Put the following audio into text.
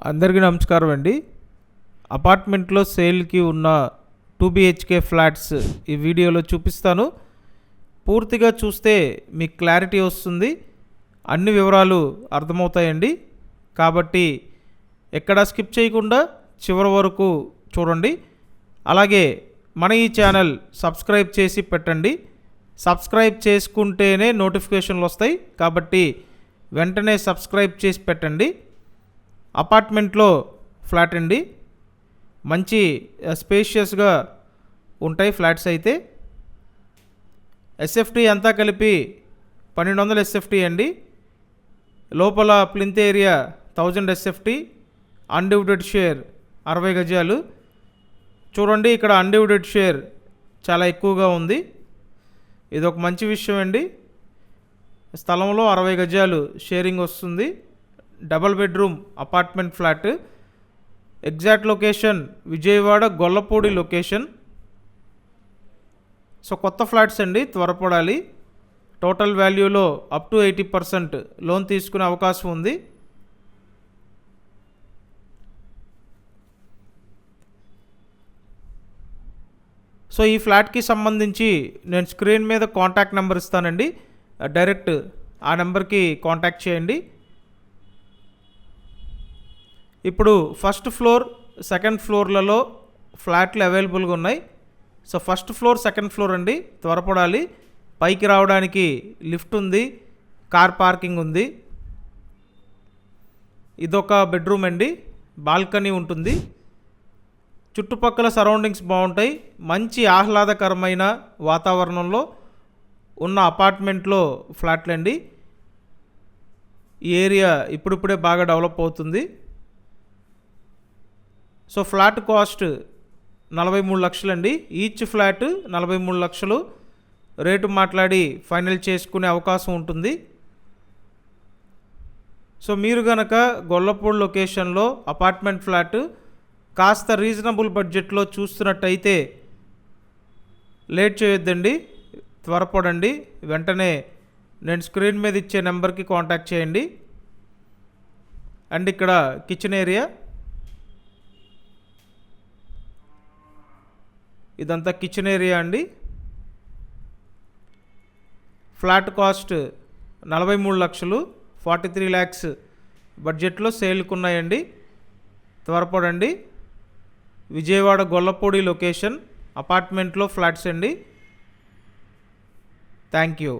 అందరికీ నమస్కారం అండి. అపార్ట్మెంట్లో సేల్కి ఉన్న 2 BHK ఫ్లాట్స్ ఈ వీడియోలో చూపిస్తాను. పూర్తిగా చూస్తే మీకు క్లారిటీ వస్తుంది, అన్ని వివరాలు అర్థమవుతాయండి. కాబట్టి ఎక్కడ స్కిప్ చేయకుండా చివరి వరకు చూడండి. అలాగే మన ఈ ఛానల్ సబ్స్క్రైబ్ చేసి పెట్టండి. సబ్స్క్రైబ్ చేసుకుంటేనే నోటిఫికేషన్లు వస్తాయి, కాబట్టి వెంటనే సబ్స్క్రైబ్ చేసి పెట్టండి. అపార్ట్మెంట్లో ఫ్లాట్ అండి, మంచి స్పేషియస్గా ఉంటాయి ఫ్లాట్స్ అయితే. ఎస్ఎఫ్టీ అంతా కలిపి 1200 ఎస్ఎఫ్టీ అండి. లోపల plinth area 1000 SFT, undivided share 60 గజాలు. చూడండి, ఇక్కడ అన్డివిడెడ్ షేర్ చాలా ఎక్కువగా ఉంది. ఇది ఒక మంచి విషయం అండి. స్థలంలో 60 గజాలు షేరింగ్ వస్తుంది. Double bedroom apartment flat. Exact location Vijayawada Gollapudi location. So కొత్త ఫ్లాట్స్ అండి, త్వరపడాలి. టోటల్ వాల్యూలో అప్ టు 80% లోన్ తీసుకునే అవకాశం ఉంది. సో ఈ ఫ్లాట్కి సంబంధించి నేను స్క్రీన్ మీద కాంటాక్ట్ నెంబర్ ఇస్తానండి, డైరెక్ట్ ఆ నెంబర్కి కాంటాక్ట్ చేయండి. ఇప్పుడు ఫస్ట్ ఫ్లోర్, సెకండ్ ఫ్లోర్లలో ఫ్లాట్లు అవైలబుల్గా ఉన్నాయి. So first floor, second floor అండి, త్వరపడాలి. పైకి రావడానికి లిఫ్ట్ ఉంది, కార్ పార్కింగ్ ఉంది. ఇదొక బెడ్రూమ్ అండి, బాల్కనీ ఉంటుంది. చుట్టుపక్కల సరౌండింగ్స్ బాగుంటాయి. మంచి ఆహ్లాదకరమైన వాతావరణంలో ఉన్న అపార్ట్మెంట్లో ఫ్లాట్లు అండి. ఈ ఏరియా ఇప్పుడిప్పుడే బాగా డెవలప్ అవుతుంది. సో ఫ్లాట్ కాస్ట్ 43 లక్షలండి. ఈచ్ ఫ్లాట్ 43 లక్షలు రేటు మాట్లాడి ఫైనల్ చేసుకునే అవకాశం ఉంటుంది. సో మీరు కనుక గొల్లపూడి లొకేషన్లో అపార్ట్మెంట్ ఫ్లాట్ కాస్త రీజనబుల్ బడ్జెట్లో చూస్తున్నట్టయితే లేట్ చేయొద్దండి, త్వరపడండి. వెంటనే నేను స్క్రీన్ మీద ఇచ్చే నెంబర్కి కాంటాక్ట్ చేయండి. అండ్ ఇక్కడ కిచెన్ ఏరియా, ఇదంతా కిచెన్ ఏరియా అండి. ఫ్లాట్ కాస్ట్ 43 లక్షలు, 43 ల్యాక్స్ బడ్జెట్లో సేల్కున్నాయండి. త్వరపడండి. విజయవాడ గొల్లపూడి లొకేషన్ అపార్ట్మెంట్లో ఫ్లాట్స్ అండి. Thank you.